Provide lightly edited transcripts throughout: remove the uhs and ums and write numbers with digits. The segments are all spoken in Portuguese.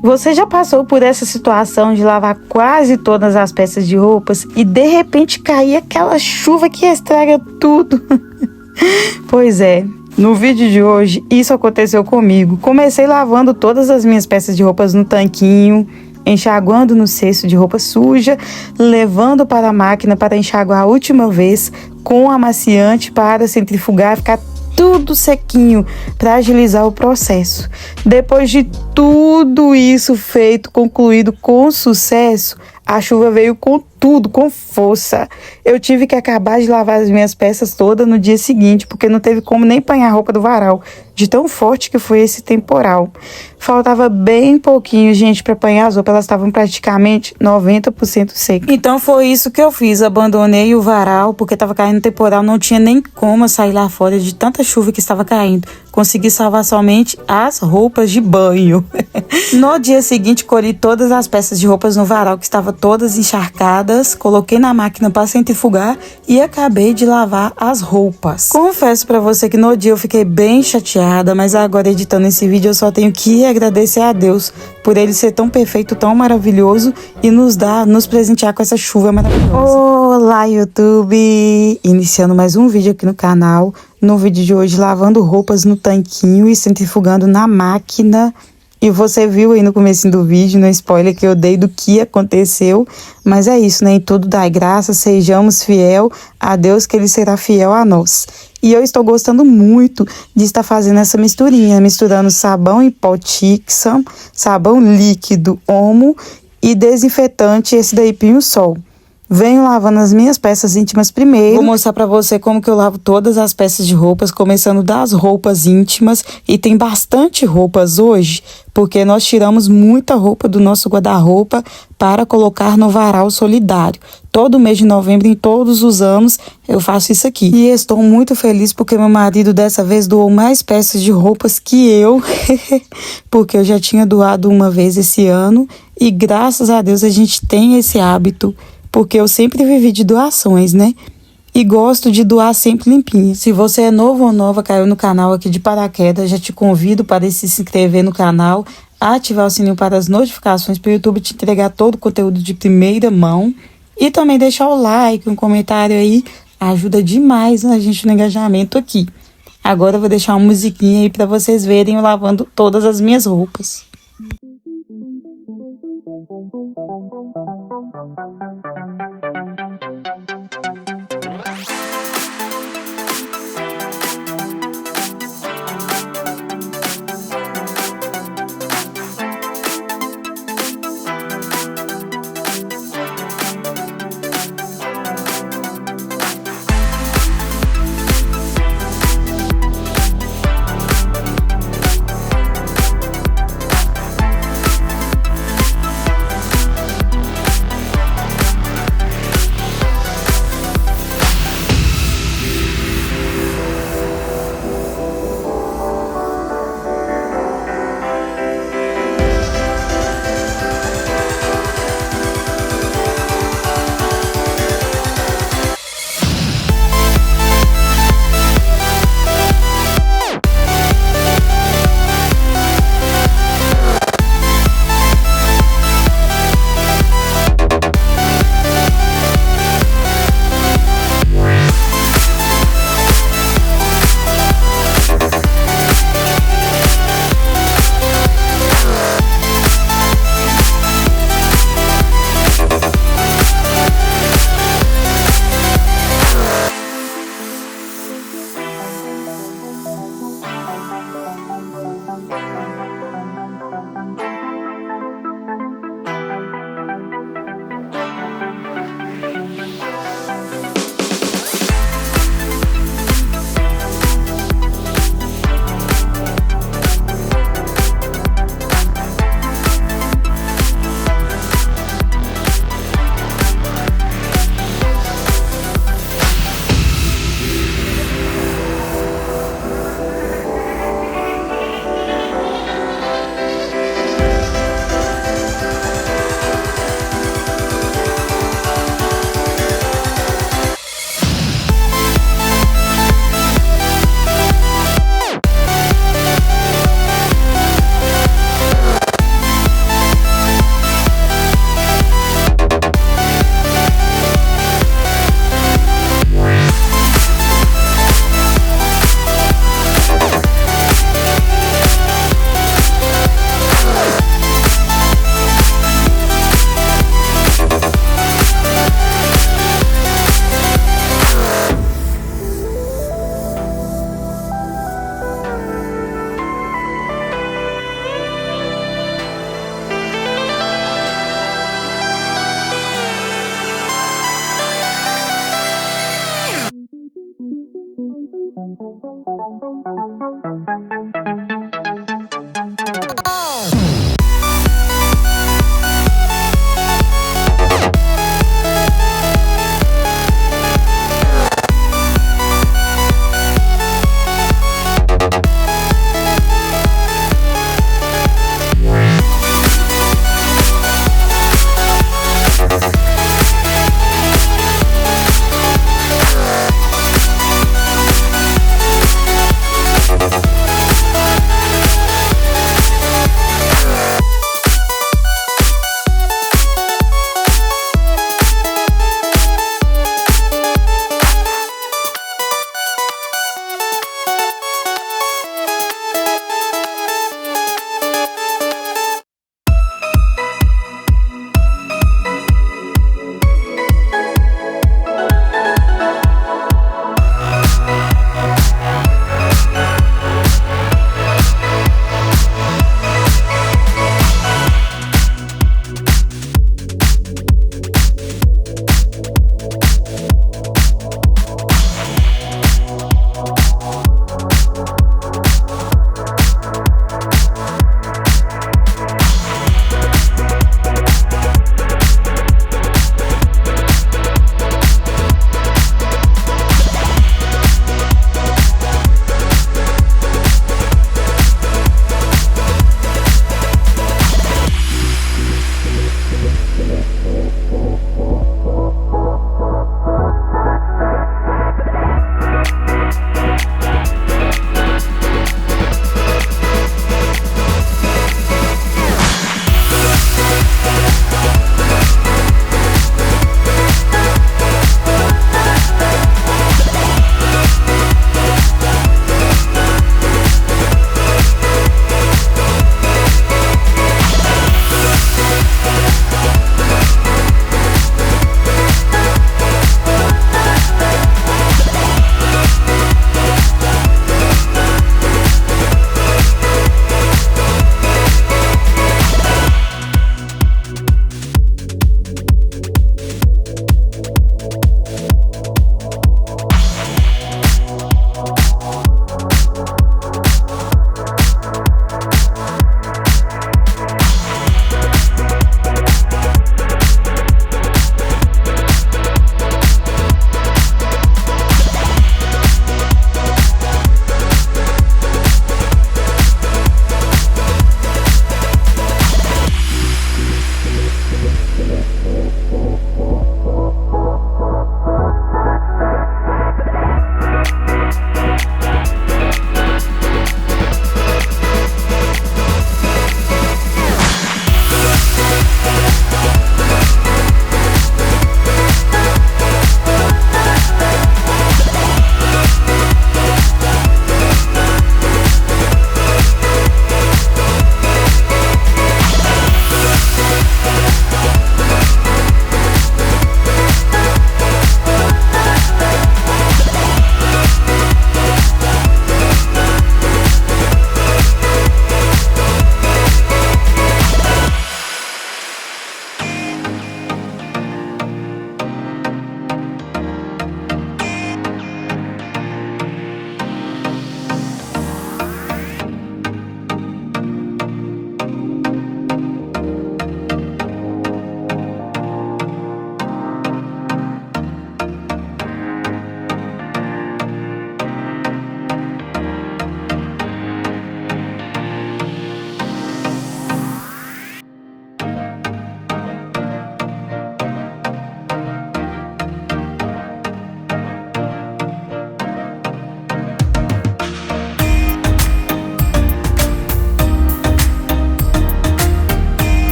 Você já passou por essa situação de lavar quase todas as peças de roupas e de repente cair aquela chuva que estraga tudo? Pois é, no vídeo de hoje isso aconteceu comigo. Comecei lavando todas as minhas peças de roupas no tanquinho, enxaguando no cesto de roupa suja, levando para a máquina para enxaguar a última vez, com amaciante para centrifugar, ficar tudo sequinho para agilizar o processo. Depois de tudo isso feito, concluído com sucesso, a chuva veio com tudo, com força. Eu tive que acabar de lavar as minhas peças todas no dia seguinte, porque não teve como nem apanhar a roupa do varal, de tão forte que foi esse temporal. Faltava bem pouquinho, gente, para apanhar as roupas, elas estavam praticamente 90% secas. Então foi isso que eu fiz, abandonei o varal, porque estava caindo temporal, não tinha nem como sair lá fora de tanta chuva que estava caindo. Consegui salvar somente as roupas de banho. No dia seguinte, colhi todas as peças de roupas no varal, que estavam todas encharcadas, coloquei na máquina para centrifugar e acabei de lavar as roupas. Confesso para você que no dia eu fiquei bem chateada, mas agora editando esse vídeo eu só tenho que agradecer a Deus por ele ser tão perfeito, tão maravilhoso e nos presentear com essa chuva maravilhosa. Olá, YouTube! Iniciando mais um vídeo aqui no canal. No vídeo de hoje, lavando roupas no tanquinho e centrifugando na máquina. E você viu aí no começo do vídeo, no spoiler que eu dei do que aconteceu. Mas é isso, né? Em tudo dai graça, sejamos fiel a Deus, que Ele será fiel a nós. E eu estou gostando muito de estar fazendo essa misturinha, misturando sabão em pó Tixan, sabão líquido Omo e desinfetante esse daí Pinho-Sol. Venho lavando as minhas peças íntimas primeiro. Vou mostrar pra você como que eu lavo todas as peças de roupas, começando das roupas íntimas. E tem bastante roupas hoje, porque nós tiramos muita roupa do nosso guarda-roupa para colocar no varal solidário. Todo mês de novembro, em todos os anos, eu faço isso aqui. E estou muito feliz porque meu marido dessa vez doou mais peças de roupas que eu. Porque eu já tinha doado uma vez esse ano. E graças a Deus a gente tem esse hábito. Porque eu sempre vivi de doações, né? E gosto de doar sempre limpinha. Se você é novo ou nova, caiu no canal aqui de paraquedas, já te convido para se inscrever no canal, ativar o sininho para as notificações para o YouTube te entregar todo o conteúdo de primeira mão. E também deixar o like, um comentário aí, ajuda demais a gente no engajamento aqui. Agora eu vou deixar uma musiquinha aí para vocês verem eu lavando todas as minhas roupas.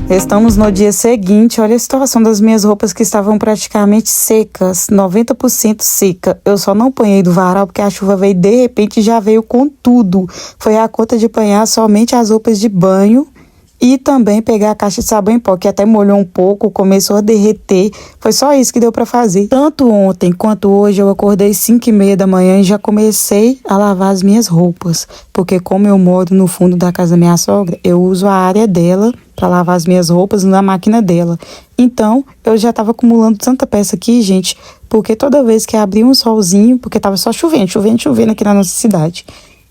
Estamos no dia seguinte, olha a situação das minhas roupas que estavam praticamente secas, 90% seca. Eu só não apanhei do varal porque a chuva veio de repente e já veio com tudo. Foi a conta de apanhar somente as roupas de banho e também pegar a caixa de sabão em pó, que até molhou um pouco, começou a derreter. Foi só isso que deu para fazer. Tanto ontem quanto hoje eu acordei 5h30 da manhã e já comecei a lavar as minhas roupas. Porque como eu moro no fundo da casa da minha sogra, eu uso a área dela para lavar as minhas roupas na máquina dela. Então, eu já estava acumulando tanta peça aqui, gente, porque toda vez que abria um solzinho, porque estava só chovendo aqui na nossa cidade,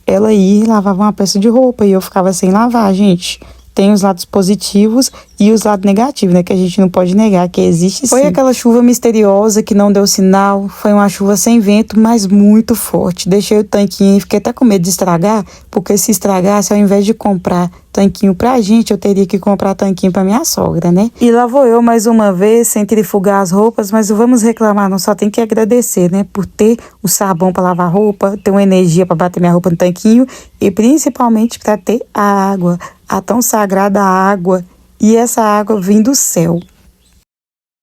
ela ia e lavava uma peça de roupa e eu ficava sem lavar, gente. Tem os lados positivos e os lados negativos, né? Que a gente não pode negar que existe sim. Foi aquela chuva misteriosa que não deu sinal. Foi uma chuva sem vento, mas muito forte. Deixei o tanquinho e fiquei até com medo de estragar, porque se estragasse, ao invés de comprar tanquinho pra gente, eu teria que comprar tanquinho pra minha sogra, né? E lá vou eu mais uma vez, centrifugar as roupas, mas não vamos reclamar, não, só tem que agradecer, né? Por ter o sabão pra lavar roupa, ter uma energia pra bater minha roupa no tanquinho e principalmente pra ter a água, a tão sagrada água, e essa água vem do céu.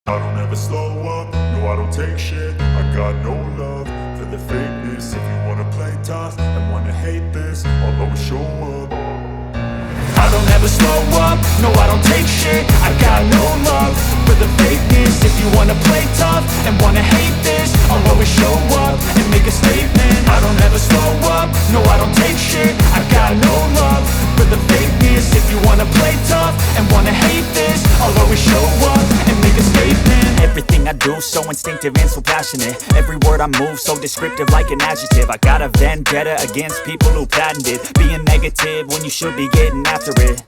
I don't ever slow up, no I don't take shit. I got no love for the fakeness. If you wanna play tough and wanna hate this, I'll always show up and make a statement. I don't ever slow up, no I don't take shit. I got no love for the fakeness. If you wanna play tough and wanna hate this, I'll always show up and make a statement. Everything I do so instinctive and so passionate. Every word I move so descriptive like an adjective. I got a vendetta against people who patented being negative when you should be getting after it.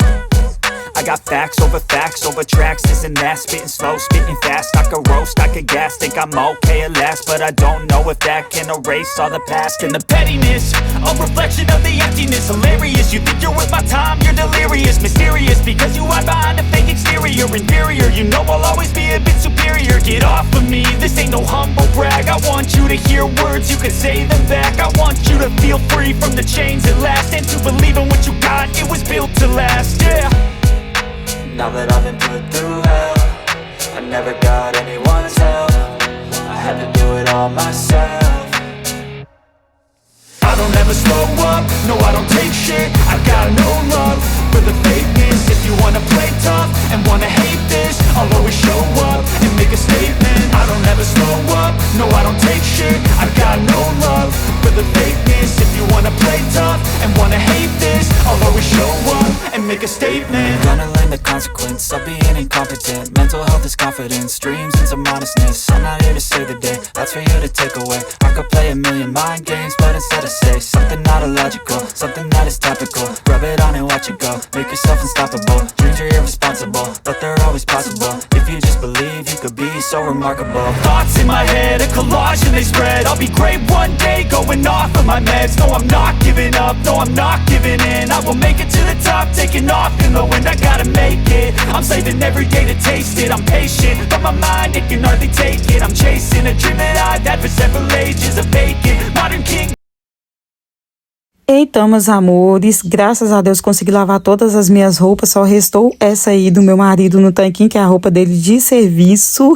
I got facts over tracks, this and that. Spitting slow, spitting fast. I could roast, I could gas. Think I'm okay at last, but I don't know if that can erase all the past. And the pettiness, a reflection of the emptiness. Hilarious, you think you're worth my time, you're delirious. Mysterious, because you hide behind a fake exterior. Inferior, you know I'll always be a bit superior. Get off of me, this ain't no humble brag. I want you to hear words, you can say them back. I want you to feel free from the chains at last, and to believe in what you got, it was built to last, yeah. Now that I've been put through hell, I never got anyone's help. I had to do it all myself. I don't ever slow up, no I don't take shit. I got no love for the fakeness. If you wanna play tough and wanna hate this, I'll always show up and make a statement. I don't ever slow up, no I don't take shit. I got no love for the fakeness. If you wanna play tough and wanna hate this, I'll always show up and make a statement. Gonna learn the consequence of being incompetent. Mental health is confidence, dreams and some modestness. I'm not here to save the day, that's for you to take away. I could play a million mind games, but instead I say something not illogical, something that is topical. Rub it on and watch it go, make yourself unstoppable. Dreams are irresponsible, but they're always possible. If you just believe, you could be so remarkable. Thoughts in my head, a collage and they spread. I'll be great one day, going off of my meds. No, I'm not giving up, no, I'm not giving in. I will make it to the top, taking off in the wind. I gotta make it, I'm saving every day to taste it. I'm patient, but my mind, it can hardly take it. I'm chasing a dream that I've had for several ages. A vacant, modern king. Então, meus amores, graças a Deus consegui lavar todas as minhas roupas, só restou essa aí do meu marido no tanquinho, que é a roupa dele de serviço.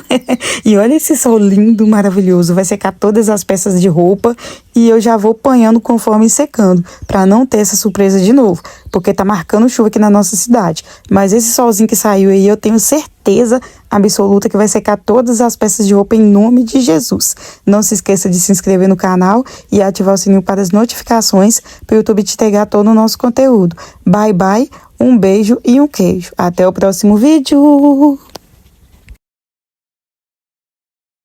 E olha esse sol lindo, maravilhoso, vai secar todas as peças de roupa e eu já vou panhando conforme secando, para não ter essa surpresa de novo, porque tá marcando chuva aqui na nossa cidade. Mas esse solzinho que saiu aí, eu tenho certeza absoluta que vai secar todas as peças de roupa em nome de Jesus. Não se esqueça de se inscrever no canal e ativar o sininho para as notificações para o YouTube te entregar todo o nosso conteúdo. Bye, bye, um beijo e um queijo. Até o próximo vídeo!